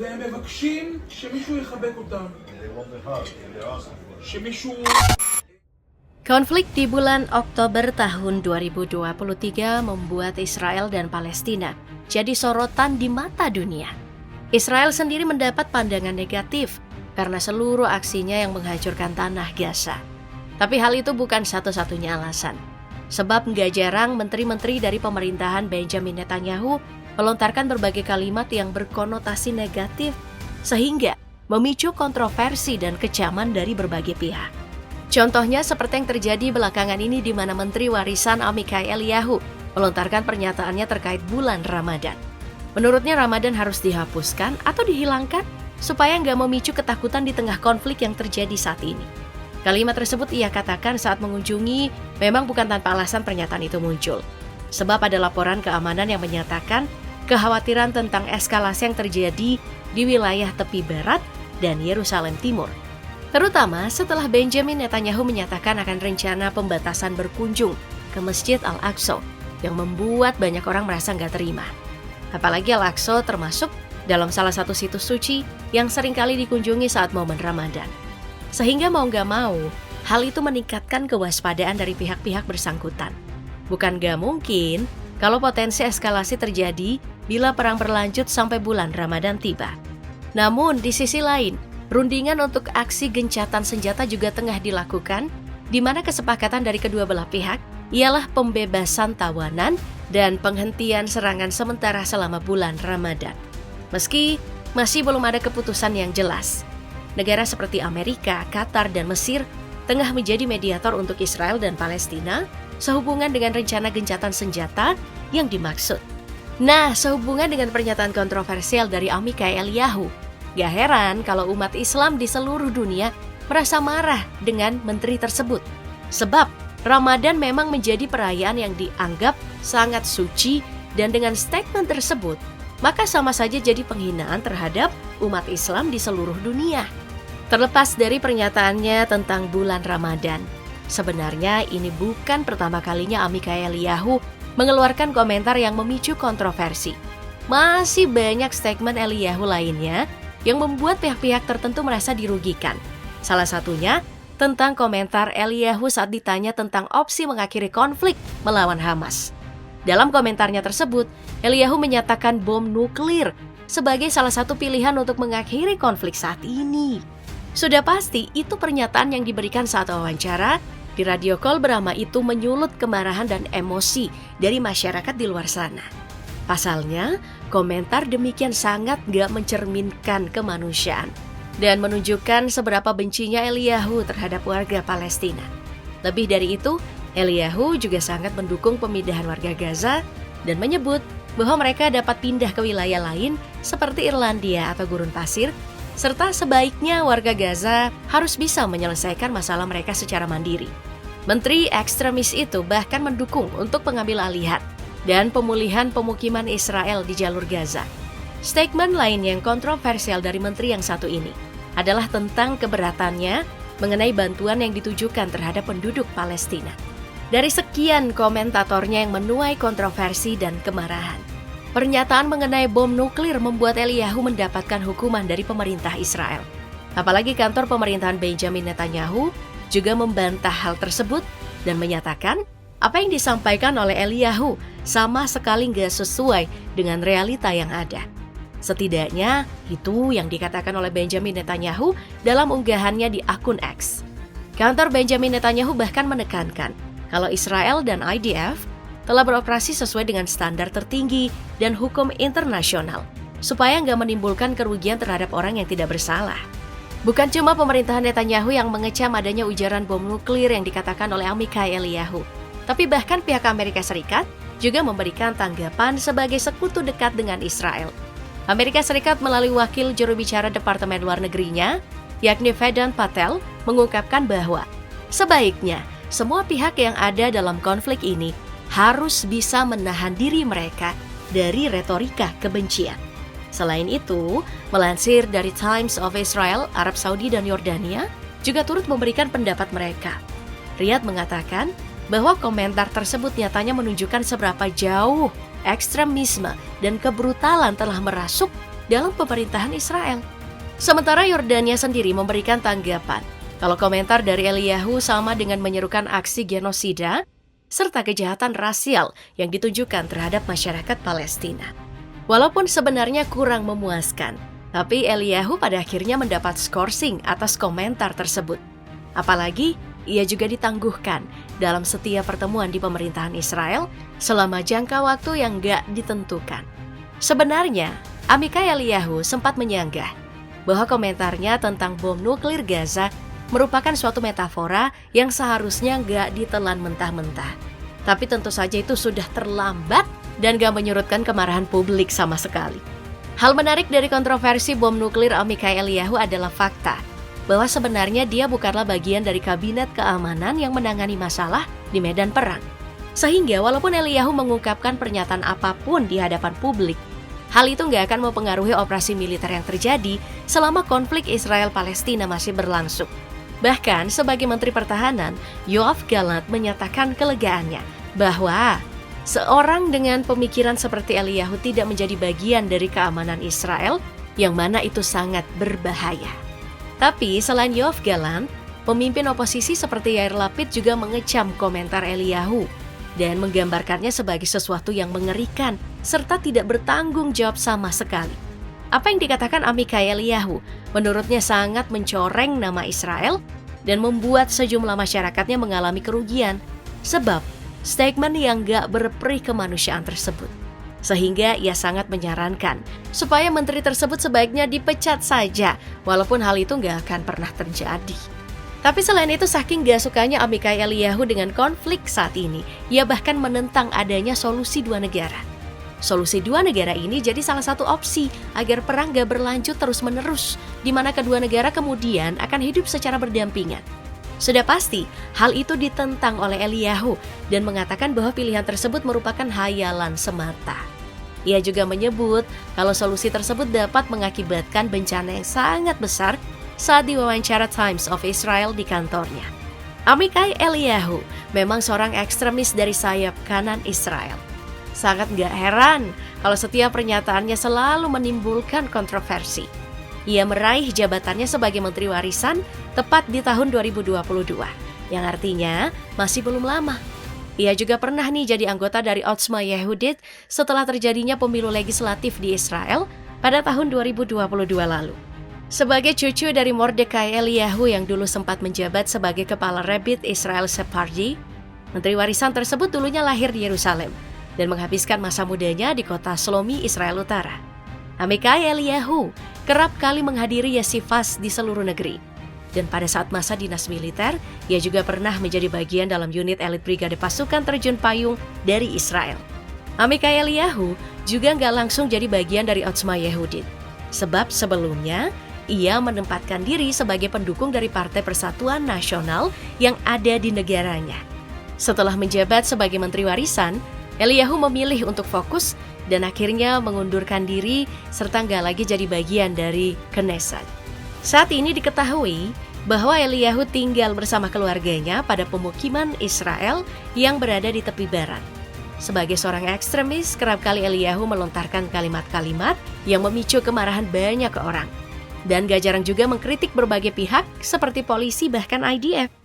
והם מבקשים שמישהו יחבק אותם. שמישהו... Konflik di bulan Oktober tahun 2023 membuat Israel dan Palestina jadi sorotan di mata dunia. Israel sendiri mendapat pandangan negatif karena seluruh aksinya yang menghancurkan tanah Gaza. Tapi hal itu bukan satu-satunya alasan. Sebab nggak jarang menteri-menteri dari pemerintahan Benjamin Netanyahu melontarkan berbagai kalimat yang berkonotasi negatif sehingga memicu kontroversi dan kecaman dari berbagai pihak. Contohnya seperti yang terjadi belakangan ini di mana Menteri Warisan Amichai Eliyahu melontarkan pernyataannya terkait bulan Ramadan. Menurutnya Ramadan harus dihapuskan atau dihilangkan supaya nggak memicu ketakutan di tengah konflik yang terjadi saat ini. Kalimat tersebut ia katakan saat mengunjungi memang bukan tanpa alasan pernyataan itu muncul. Sebab ada laporan keamanan yang menyatakan kekhawatiran tentang eskalasi yang terjadi di wilayah tepi barat dan Yerusalem Timur. Terutama setelah Benjamin Netanyahu menyatakan akan rencana pembatasan berkunjung ke Masjid Al-Aqsa yang membuat banyak orang merasa nggak terima. Apalagi Al-Aqsa termasuk dalam salah satu situs suci yang seringkali dikunjungi saat momen Ramadan. Sehingga mau nggak mau, hal itu meningkatkan kewaspadaan dari pihak-pihak bersangkutan. Bukan nggak mungkin kalau potensi eskalasi terjadi bila perang berlanjut sampai bulan Ramadan tiba. Namun di sisi lain, rundingan untuk aksi gencatan senjata juga tengah dilakukan, di mana kesepakatan dari kedua belah pihak ialah pembebasan tawanan dan penghentian serangan sementara selama bulan Ramadan. Meski masih belum ada keputusan yang jelas, negara seperti Amerika, Qatar, dan Mesir tengah menjadi mediator untuk Israel dan Palestina sehubungan dengan rencana gencatan senjata yang dimaksud. Nah, sehubungan dengan pernyataan kontroversial dari Amichai Eliyahu, gak heran kalau umat Islam di seluruh dunia merasa marah dengan menteri tersebut. Sebab Ramadan memang menjadi perayaan yang dianggap sangat suci dan dengan statement tersebut, maka sama saja jadi penghinaan terhadap umat Islam di seluruh dunia. Terlepas dari pernyataannya tentang bulan Ramadan, sebenarnya ini bukan pertama kalinya Amichai Eliyahu mengeluarkan komentar yang memicu kontroversi. Masih banyak statement Eliyahu lainnya yang membuat pihak-pihak tertentu merasa dirugikan. Salah satunya tentang komentar Eliyahu saat ditanya tentang opsi mengakhiri konflik melawan Hamas. Dalam komentarnya tersebut, Eliyahu menyatakan bom nuklir sebagai salah satu pilihan untuk mengakhiri konflik saat ini. Sudah pasti itu pernyataan yang diberikan saat wawancara di radio Kol Brahma itu menyulut kemarahan dan emosi dari masyarakat di luar sana. Pasalnya, komentar demikian sangat gak mencerminkan kemanusiaan dan menunjukkan seberapa bencinya Eliyahu terhadap warga Palestina. Lebih dari itu, Eliyahu juga sangat mendukung pemindahan warga Gaza dan menyebut bahwa mereka dapat pindah ke wilayah lain seperti Irlandia atau gurun pasir, serta sebaiknya warga Gaza harus bisa menyelesaikan masalah mereka secara mandiri. Menteri ekstremis itu bahkan mendukung untuk pengambil alihan dan pemulihan pemukiman Israel di jalur Gaza. Statement lain yang kontroversial dari menteri yang satu ini adalah tentang keberatannya mengenai bantuan yang ditujukan terhadap penduduk Palestina. Dari sekian komentatornya yang menuai kontroversi dan kemarahan, pernyataan mengenai bom nuklir membuat Eliyahu mendapatkan hukuman dari pemerintah Israel. Apalagi kantor pemerintahan Benjamin Netanyahu juga membantah hal tersebut dan menyatakan apa yang disampaikan oleh Eliyahu sama sekali nggak sesuai dengan realita yang ada. Setidaknya itu yang dikatakan oleh Benjamin Netanyahu dalam unggahannya di akun X. Kantor Benjamin Netanyahu bahkan menekankan kalau Israel dan IDF telah beroperasi sesuai dengan standar tertinggi dan hukum internasional supaya nggak menimbulkan kerugian terhadap orang yang tidak bersalah. Bukan cuma pemerintahan Netanyahu yang mengecam adanya ujaran bom nuklir yang dikatakan oleh Amichai Eliyahu, tapi bahkan pihak Amerika Serikat juga memberikan tanggapan sebagai sekutu dekat dengan Israel. Amerika Serikat melalui wakil juru bicara Departemen Luar Negerinya, yakni Vedant Patel, mengungkapkan bahwa sebaiknya semua pihak yang ada dalam konflik ini harus bisa menahan diri mereka dari retorika kebencian. Selain itu, melansir dari Times of Israel, Arab Saudi dan Yordania juga turut memberikan pendapat mereka. Riyadh mengatakan bahwa komentar tersebut nyatanya menunjukkan seberapa jauh ekstremisme dan kebrutalan telah merasuk dalam pemerintahan Israel. Sementara Yordania sendiri memberikan tanggapan kalau komentar dari Eliyahu sama dengan menyerukan aksi genosida serta kejahatan rasial yang ditunjukkan terhadap masyarakat Palestina. Walaupun sebenarnya kurang memuaskan, tapi Eliyahu pada akhirnya mendapat skorsing atas komentar tersebut. Apalagi ia juga ditangguhkan dalam setiap pertemuan di pemerintahan Israel selama jangka waktu yang gak ditentukan. Sebenarnya, Amichai Eliyahu sempat menyanggah bahwa komentarnya tentang bom nuklir Gaza merupakan suatu metafora yang seharusnya gak ditelan mentah-mentah. Tapi tentu saja itu sudah terlambat dan gak menyurutkan kemarahan publik sama sekali. Hal menarik dari kontroversi bom nuklir Amichai Eliyahu adalah fakta bahwa sebenarnya dia bukanlah bagian dari kabinet keamanan yang menangani masalah di medan perang. Sehingga walaupun Eliyahu mengungkapkan pernyataan apapun di hadapan publik, hal itu nggak akan mempengaruhi operasi militer yang terjadi selama konflik Israel-Palestina masih berlangsung. Bahkan sebagai Menteri Pertahanan, Yoav Gallant menyatakan kelegaannya bahwa seorang dengan pemikiran seperti Eliyahu tidak menjadi bagian dari keamanan Israel, yang mana itu sangat berbahaya. Tapi selain Yoav Gallant, pemimpin oposisi seperti Yair Lapid juga mengecam komentar Eliyahu dan menggambarkannya sebagai sesuatu yang mengerikan serta tidak bertanggung jawab sama sekali. Apa yang dikatakan Amichai Eliyahu menurutnya sangat mencoreng nama Israel dan membuat sejumlah masyarakatnya mengalami kerugian sebab statement yang gak berperih kemanusiaan tersebut. Sehingga ia sangat menyarankan supaya menteri tersebut sebaiknya dipecat saja, walaupun hal itu gak akan pernah terjadi. Tapi selain itu, saking gak sukanya Amichai Eliyahu dengan konflik saat ini, ia bahkan menentang adanya solusi dua negara. Solusi dua negara ini jadi salah satu opsi agar perang gak berlanjut terus-menerus, di mana kedua negara kemudian akan hidup secara berdampingan. Sudah pasti, hal itu ditentang oleh Eliyahu dan mengatakan bahwa pilihan tersebut merupakan hayalan semata. Ia juga menyebut kalau solusi tersebut dapat mengakibatkan bencana yang sangat besar saat diwawancara Times of Israel di kantornya. Amichai Eliyahu memang seorang ekstremis dari sayap kanan Israel. Sangat gak heran kalau setiap pernyataannya selalu menimbulkan kontroversi. Ia meraih jabatannya sebagai Menteri Warisan tepat di tahun 2022, yang artinya masih belum lama. Ia juga pernah jadi anggota dari Otzma Yehudit setelah terjadinya pemilu legislatif di Israel pada tahun 2022 lalu. Sebagai cucu dari Mordechai Eliyahu yang dulu sempat menjabat sebagai kepala Rebit Israel Sephardi, Menteri Warisan tersebut dulunya lahir di Yerusalem dan menghabiskan masa mudanya di kota Shlomi, Israel Utara. Amichai Eliyahu kerap kali menghadiri yeshivas di seluruh negeri. Dan pada saat masa dinas militer, ia juga pernah menjadi bagian dalam unit elit brigade pasukan terjun payung dari Israel. Amichai Eliyahu juga nggak langsung jadi bagian dari Otzma Yehudit. Sebab sebelumnya, ia menempatkan diri sebagai pendukung dari Partai Persatuan Nasional yang ada di negaranya. Setelah menjabat sebagai Menteri Warisan, Eliyahu memilih untuk fokus dan akhirnya mengundurkan diri serta nggak lagi jadi bagian dari Knesset. Saat ini diketahui bahwa Eliyahu tinggal bersama keluarganya pada pemukiman Israel yang berada di tepi barat. Sebagai seorang ekstremis, kerap kali Eliyahu melontarkan kalimat-kalimat yang memicu kemarahan banyak orang. Dan gak jarang juga mengkritik berbagai pihak seperti polisi bahkan IDF.